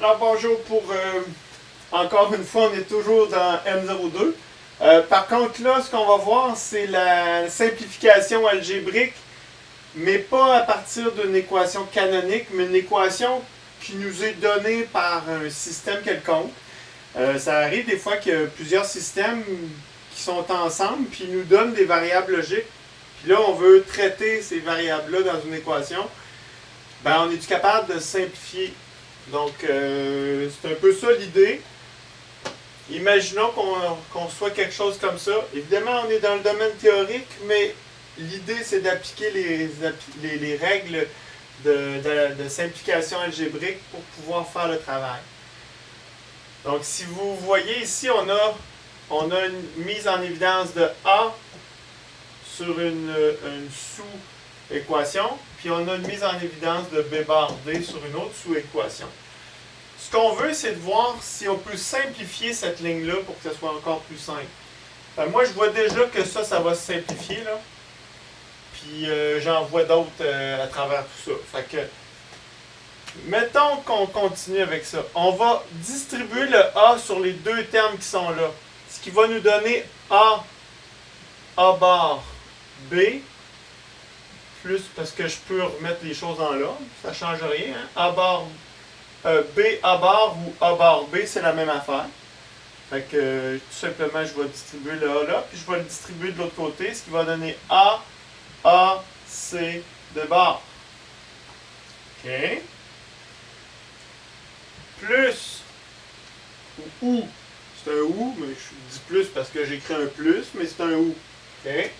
Alors bonjour encore une fois, on est toujours dans M02. Par contre là, ce qu'on va voir, c'est la simplification algébrique, mais pas à partir d'une équation canonique, mais une équation qui nous est donnée par un système quelconque. Ça arrive des fois qu'il y a plusieurs systèmes qui sont ensemble, puis ils nous donnent des variables logiques. Puis là, on veut traiter ces variables-là dans une équation. Ben, on est capable de simplifier. Donc, c'est un peu ça l'idée. Imaginons qu'on soit quelque chose comme ça. Évidemment, on est dans le domaine théorique, mais l'idée, c'est d'appliquer les règles de simplification algébrique pour pouvoir faire le travail. Donc, si vous voyez ici, on a une mise en évidence de A sur une sous-équation, puis on a une mise en évidence de B bar D sur une autre sous-équation. Ce qu'on veut, c'est de voir si on peut simplifier cette ligne-là pour que ce soit encore plus simple. Moi, je vois déjà que ça va se simplifier, là. Puis j'en vois d'autres à travers tout ça. Fait que, mettons qu'on continue avec ça. On va distribuer le A sur les deux termes qui sont là. Ce qui va nous donner A bar B, plus, parce que je peux remettre les choses en l'ordre, ça ne change rien. Hein? A bar B A bar ou A bar B, c'est la même affaire. Fait que tout simplement, je vais distribuer le A là, puis je vais le distribuer de l'autre côté, ce qui va donner A C de bar. OK. Plus, ou, c'est un ou, mais je dis plus parce que j'écris un plus, mais c'est un ou. OK.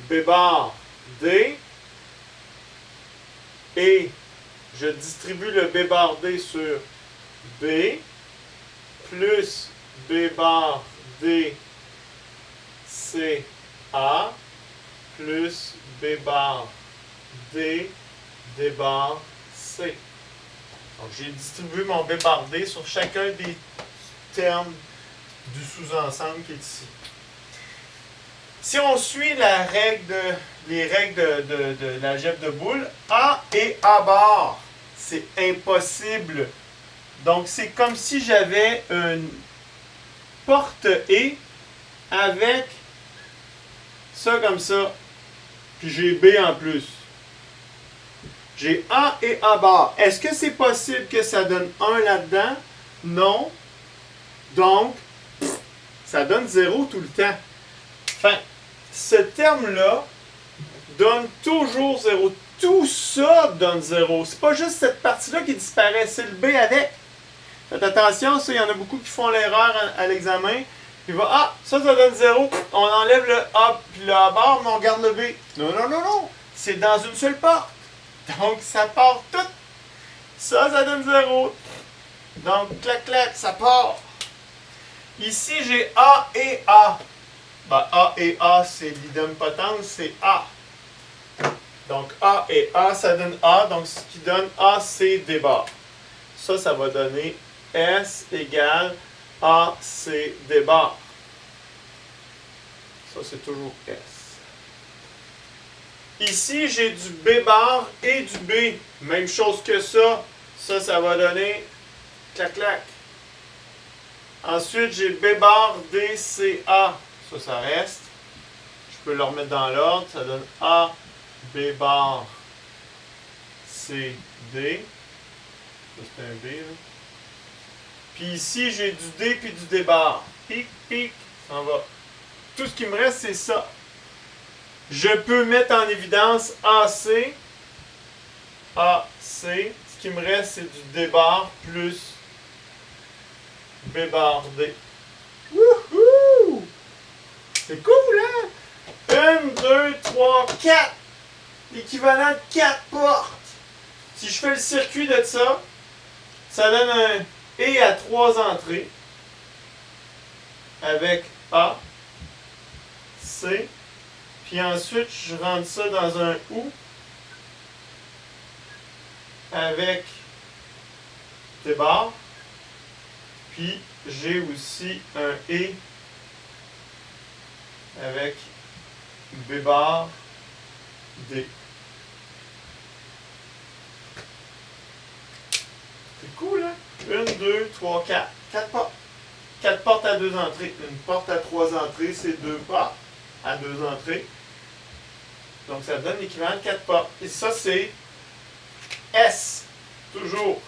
B bar D, et je distribue le B bar D sur B, plus B bar D C A, plus B bar D bar C. Donc j'ai distribué mon B bar D sur chacun des termes du sous-ensemble qui est ici. Si on suit les règles de l'algèbre de Boole, A et A bar, c'est impossible. Donc, c'est comme si j'avais une porte E avec ça comme ça, puis j'ai B en plus. J'ai A et A bar. Est-ce que c'est possible que ça donne 1 là-dedans? Non. Donc, ça donne 0 tout le temps. Enfin, ce terme-là donne toujours 0. Tout ça donne 0. C'est pas juste cette partie-là qui disparaît, c'est le B avec. Faites attention, ça, il y en a beaucoup qui font l'erreur à l'examen. Ils vont, ça donne 0. On enlève le A puis le A bar, mais on garde le B. Non, non, non, non. C'est dans une seule porte. Donc, ça part tout. Ça donne 0. Donc, clac, clac, ça part. Ici, j'ai A et A. Ben, A et A, c'est l'idempotence, c'est A. Donc, A et A, ça donne A. Donc, ce qui donne A, c'est D bar. Ça va donner S égale A, C, D bar. Ça, c'est toujours S. Ici, j'ai du B bar et du B. Même chose que ça. Ça va donner clac, clac. Ensuite, j'ai B bar, D, C, A. Ça reste. Je peux le remettre dans l'ordre. Ça donne A, B bar, C, D. Ça, c'est un B, là. Puis ici, j'ai du D puis du D bar. Pic, pic, ça en va. Tout ce qui me reste, c'est ça. Je peux mettre en évidence AC. AC. Ce qui me reste, c'est du D bar plus B bar D. Wouhou! C'est cool, hein? 1, 2, 3, 4. L'équivalent de 4 portes. Si je fais le circuit de ça, ça donne un E à 3 entrées. Avec A, C. Puis ensuite, je rentre ça dans un OU. Avec D bar. Puis j'ai aussi un E avec B bar D. C'est cool, hein? 1, 2, 3, 4. 4 portes. 4 portes à 2 entrées. Une porte à 3 entrées, c'est 2 portes à 2 entrées. Donc, ça donne l'équivalent de 4 portes. Et ça, c'est S. Toujours.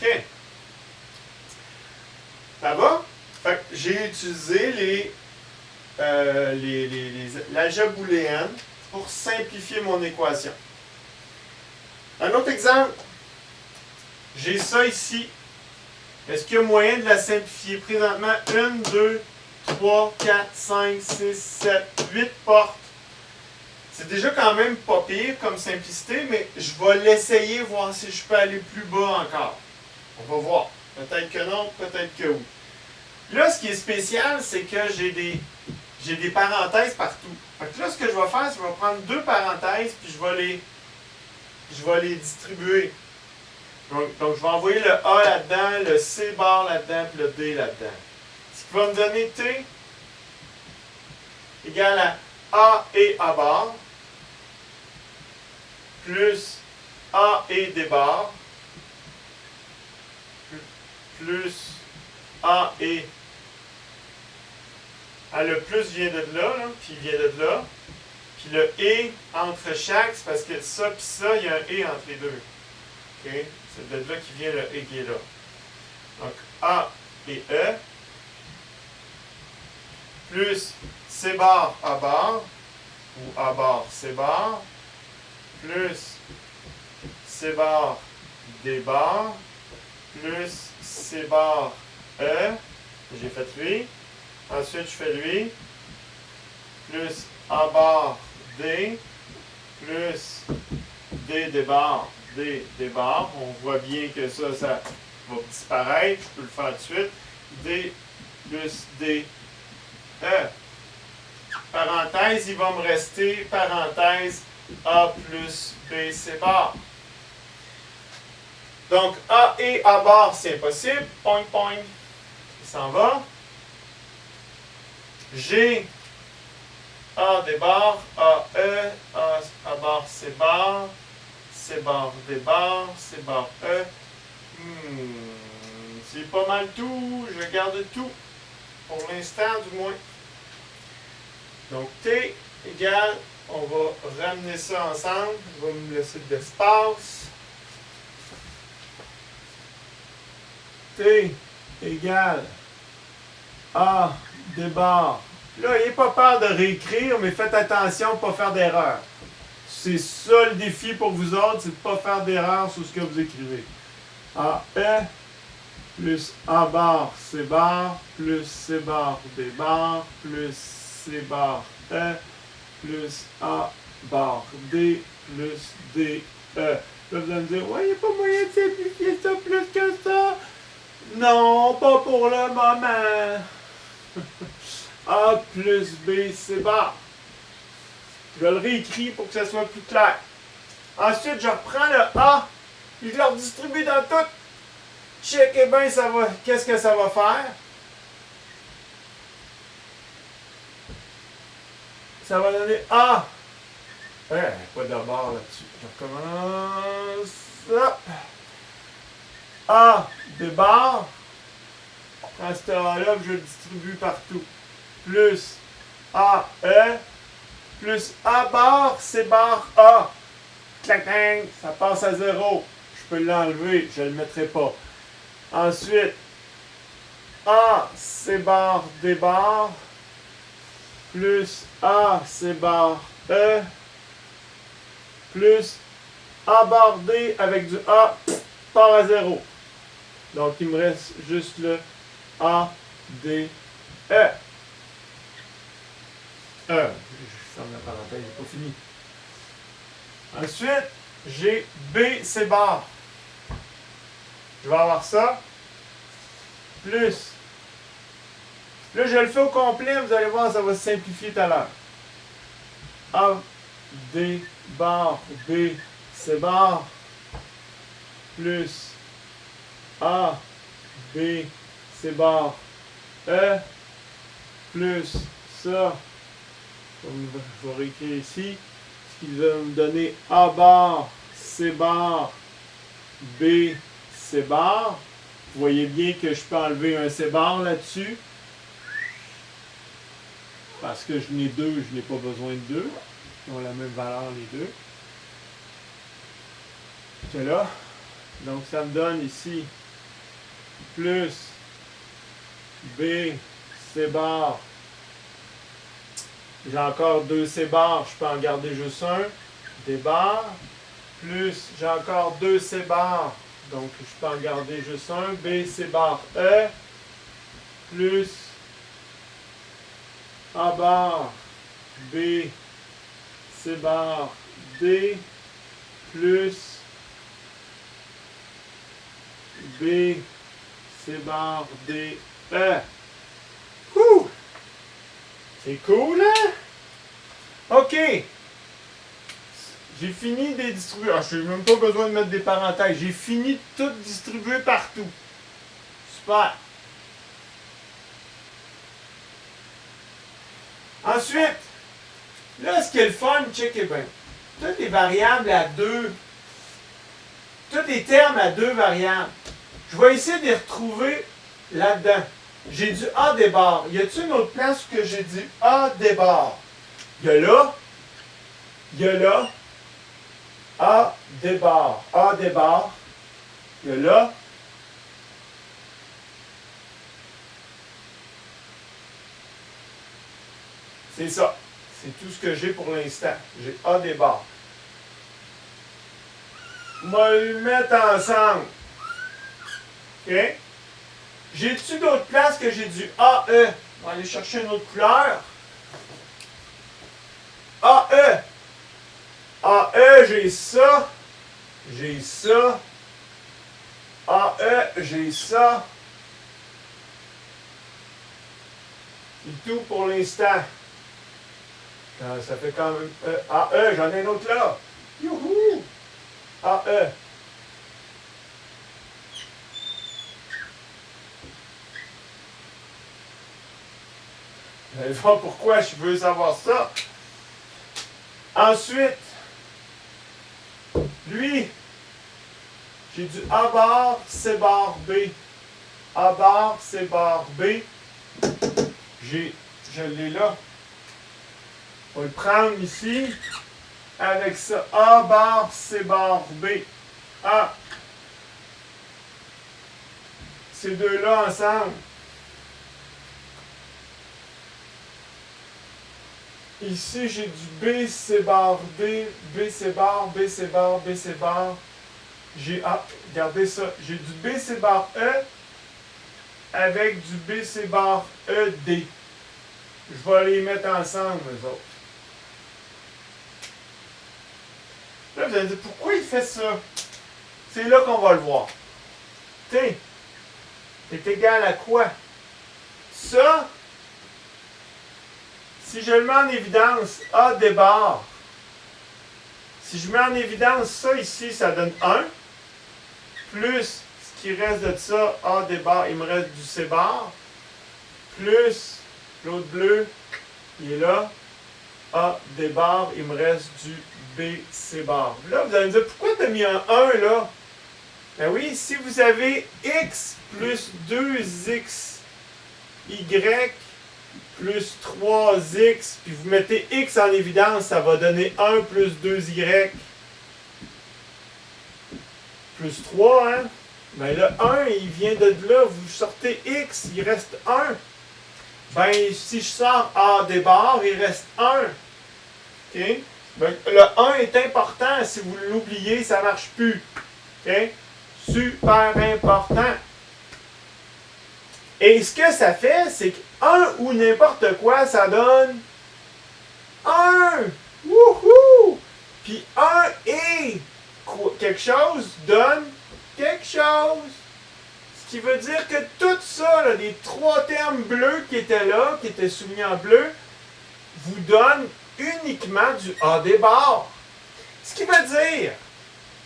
OK. Ça va? Fait que j'ai utilisé l'algèbre booléenne pour simplifier mon équation. Un autre exemple. J'ai ça ici. Est-ce qu'il y a moyen de la simplifier? Présentement, 1, 2, 3, 4, 5, 6, 7, 8 portes. C'est déjà quand même pas pire comme simplicité, mais je vais l'essayer, voir si je peux aller plus bas encore. On va voir. Peut-être que non, peut-être que oui. Là, ce qui est spécial, c'est que j'ai des parenthèses partout. Fait que là, ce que je vais faire, c'est que je vais prendre 2 parenthèses, puis je vais les distribuer. Donc, je vais envoyer le A là-dedans, le C bar là-dedans, puis le D là-dedans. Ce qui va me donner T égale à A et A bar, plus A et D bar, plus A et... Ah, le plus vient de là, puis il vient de là. Puis le et entre chaque, c'est parce que ça puis ça, il y a un et entre les deux. OK? C'est de là qui vient le et qui est là. Donc, A et E, plus C bar A bar, ou A bar C bar, plus C bar D bar, plus C bar E, j'ai fait lui. Ensuite, je fais lui, plus A bar D, plus D bar, D bar. On voit bien que ça va disparaître. Je peux le faire tout de suite. D plus D, E. Parenthèse, il va me rester, parenthèse, A plus B, C bar. Donc, A et A bar, c'est impossible. Point, point. Il s'en va. G, A, D bar, A, E, A bar, C bar, C bar, D bar, C bar, E. C'est pas mal tout. Je garde tout. Pour l'instant, du moins. Donc, T égale, on va ramener ça ensemble. Je vais me laisser de l'espace. T égale A, D bar. Là, n'ayez pas peur de réécrire, mais faites attention de ne pas faire d'erreur. C'est ça le défi pour vous autres, c'est de ne pas faire d'erreur sur ce que vous écrivez. A, E, plus A bar, C bar, plus C bar, D bar, plus C bar, E, plus A bar, D, plus D, E. Là, vous allez me dire, ouais, il n'y a pas moyen de simplifier ça plus que ça. Non, pas pour le moment. A plus B, C bar. Je le réécris pour que ça soit plus clair. Ensuite, je reprends le A et je le redistribue dans tout. Checkez bien, ça va. Qu'est-ce que ça va faire? Ça va donner A. Pas d'abord là-dessus. Je recommence. Hop. A, D bar. Prends ce A-là, je le distribue partout. Plus A, E, plus A bar, C bar, A. Clac, clac, ça passe à 0. Je peux l'enlever, je ne le mettrai pas. Ensuite, A, C bar, D bar, plus A, C bar, E, plus A bar D avec du A, part à 0. Donc, il me reste juste le A, D, E. Je ferme la parenthèse, j'ai pas fini. Ensuite, j'ai B, C bar. Je vais avoir ça. Plus. Là, je le fais au complet, vous allez voir, ça va se simplifier tout à l'heure. A, D, bar, B, C bar. Plus A, B, C bar, E. Plus ça. Je vais réécrire ici. qui va me donner A bar, C bar, B, C bar. Vous voyez bien que je peux enlever un C bar là-dessus. Parce que je n'ai deux, je n'ai pas besoin de deux. Ils ont la même valeur les deux. C'est là. Donc ça me donne ici plus B, C bar. J'ai encore deux C bar, je peux en garder juste un. D bar. Plus j'ai encore deux C bar. Donc je peux en garder juste un. B, C bar, E. Plus A bar, B, C bar, D. Plus B, C bar, D, E. Ouh! C'est cool, hein? OK. J'ai fini de distribuer. Ah, je n'ai même pas besoin de mettre des parenthèses. J'ai fini de tout distribuer partout. Super. Ensuite, là, ce qui est le fun, checkez bien. Toutes les variables à deux, tous les termes à deux variables, je vais essayer de les retrouver là-dedans. J'ai du A des barres. Y a-t-il une autre place où j'ai du A des barres? Il y a là. Il y a là. A des barres. A des barres. Il y a là. C'est ça. C'est tout ce que j'ai pour l'instant. J'ai A des barres. On va les mettre ensemble. OK? J'ai-tu d'autres places que j'ai du AE? On va aller chercher une autre couleur. AE. AE, j'ai ça. J'ai ça. AE, j'ai ça. C'est tout pour l'instant. Ça fait quand même... AE, j'en ai un autre là. Youhou! AE. Vous allez voir pourquoi je veux savoir ça. Ensuite, lui, j'ai du A bar, C bar, B. A bar, C bar, B. Je l'ai là. On va le prendre ici. Avec ça, A bar, C bar, B. A. Ces deux-là ensemble. Ici, j'ai du B, C bar, D, B, C bar, B, C bar, B, C bar. J'ai, regardez ça, j'ai du B, C bar, E avec du B, C bar, E, D. Je vais les mettre ensemble, eux autres. Là, vous allez me dire, pourquoi il fait ça? C'est là qu'on va le voir. T est égal à quoi? Ça, si je le mets en évidence, A des barres. Si je mets en évidence ça ici, ça donne 1. Plus ce qui reste de ça, A des barres, il me reste du C bar. Plus l'autre bleu, il est là. A des barres, il me reste du B, C bar. Là, vous allez me dire, pourquoi tu as mis un 1 là? Ben oui, si vous avez X plus 2X, Y plus 3x, puis vous mettez x en évidence, ça va donner 1 plus 2y plus 3, hein? Ben le 1, il vient de là, vous sortez x, il reste 1. Ben, si je sors A des barres, il reste 1. OK? Ben, le 1 est important, si vous l'oubliez, ça ne marche plus. OK? Super important. Et ce que ça fait, c'est que 1 ou n'importe quoi, ça donne 1. Wouhou! Puis 1 et quelque chose donne quelque chose. Ce qui veut dire que tout ça, là, les trois termes bleus qui étaient là, qui étaient soumis en bleu, vous donnent uniquement du A des barres. Ce qui veut dire,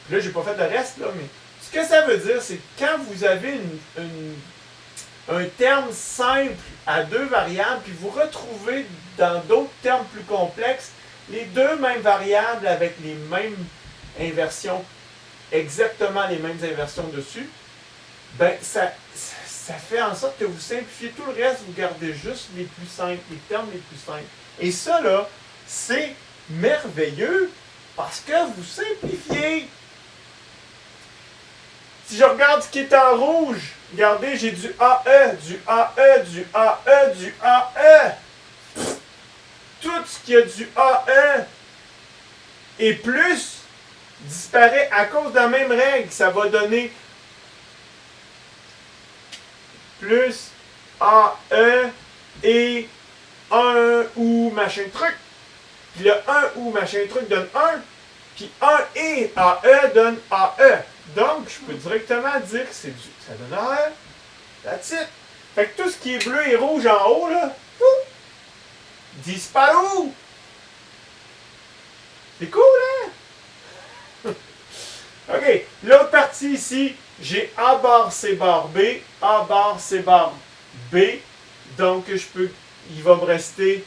là, j'ai pas fait le reste, là, mais ce que ça veut dire, c'est que quand vous avez un terme simple à deux variables, puis vous retrouvez dans d'autres termes plus complexes, les deux mêmes variables avec les mêmes inversions, exactement les mêmes inversions dessus, ben ça fait en sorte que vous simplifiez tout le reste, vous gardez juste les plus simples, les termes les plus simples. Et ça, là, c'est merveilleux parce que vous simplifiez. Si je regarde ce qui est en rouge, regardez, j'ai du AE, du AE, du AE, du AE. Tout ce qui a du AE et plus disparaît à cause de la même règle. Ça va donner plus AE et 1 ou machin truc. Puis le 1 ou machin truc donne 1. Puis 1 et AE donne AE. Donc, je peux directement dire que ça donne AE. That's it. Fait que tout ce qui est bleu et rouge en haut, là, disparaît. C'est cool, hein? OK. L'autre partie ici, j'ai A bar C bar B, A bar C bar B. Donc, il va me rester,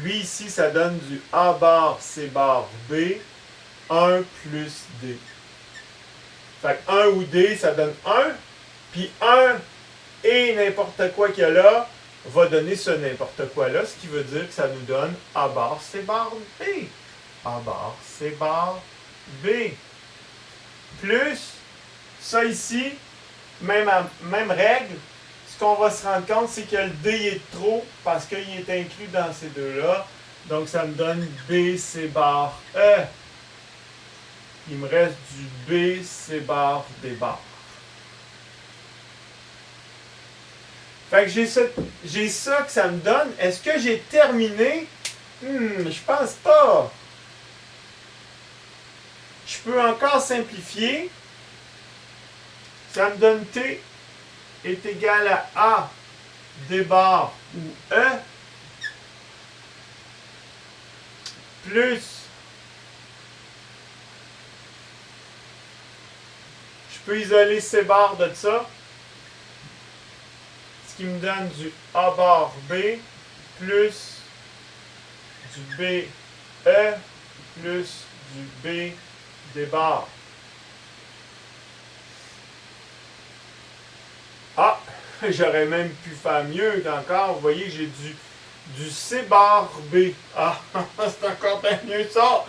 lui ici, ça donne du A bar C bar B, 1 plus D. Fait que 1 ou D, ça donne 1. Puis 1 et n'importe quoi qu'il y a là va donner ce n'importe quoi là, ce qui veut dire que ça nous donne A bar C bar B. A bar C bar B. Plus ça ici, même règle. Ce qu'on va se rendre compte, c'est que le D est trop parce qu'il est inclus dans ces deux-là. Donc ça me donne B C bar E. Il me reste du B C bar D bar. Fait que j'ai ça que ça me donne. Est-ce que j'ai terminé? Je pense pas. Je peux encore simplifier. Ça me donne T est égal à A D bar ou E plus je peux isoler C bar de ça. Ce qui me donne du A bar B plus du B E plus du B D bar. Ah, j'aurais même pu faire mieux encore. Vous voyez, j'ai du C bar B. Ah, c'est encore bien mieux ça.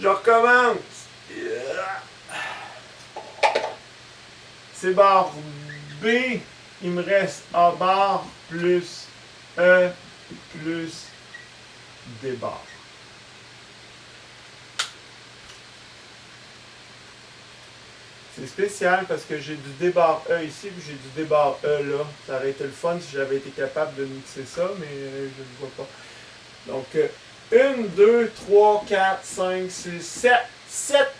Je recommence. C bar B. Il me reste A bar plus E plus D bar. C'est spécial parce que j'ai du D bar E ici puis j'ai du D bar E là. Ça aurait été le fun si j'avais été capable de mixer ça, mais je ne le vois pas. Donc, 1, 2, 3, 4, 5, 6, 7. 7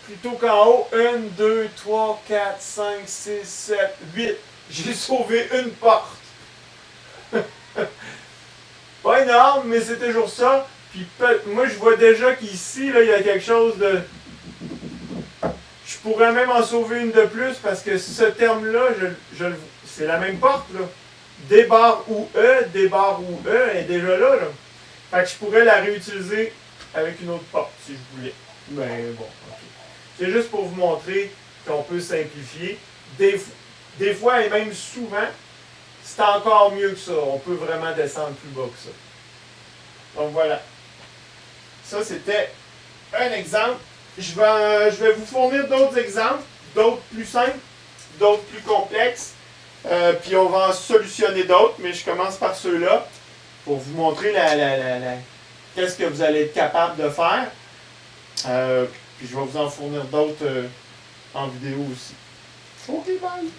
plutôt qu'en haut. 1, 2, 3, 4, 5, 6, 7, 8. J'ai sauvé une porte. Pas énorme, mais c'est toujours ça. Puis moi, je vois déjà qu'ici, là, il y a quelque chose de... Je pourrais même en sauver une de plus parce que ce terme-là, c'est la même porte, là. D bar ou E, D bar ou E est déjà là, là. Fait que je pourrais la réutiliser avec une autre porte si je voulais. Mais bon, ok. C'est juste pour vous montrer qu'on peut simplifier. Des fois, et même souvent, c'est encore mieux que ça. On peut vraiment descendre plus bas que ça. Donc voilà. Ça, c'était un exemple. Je vais vous fournir d'autres exemples, d'autres plus simples, d'autres plus complexes. Puis on va en solutionner d'autres, mais je commence par ceux-là pour vous montrer qu'est-ce que vous allez être capable de faire. Puis je vais vous en fournir d'autres en vidéo aussi. OK, bye!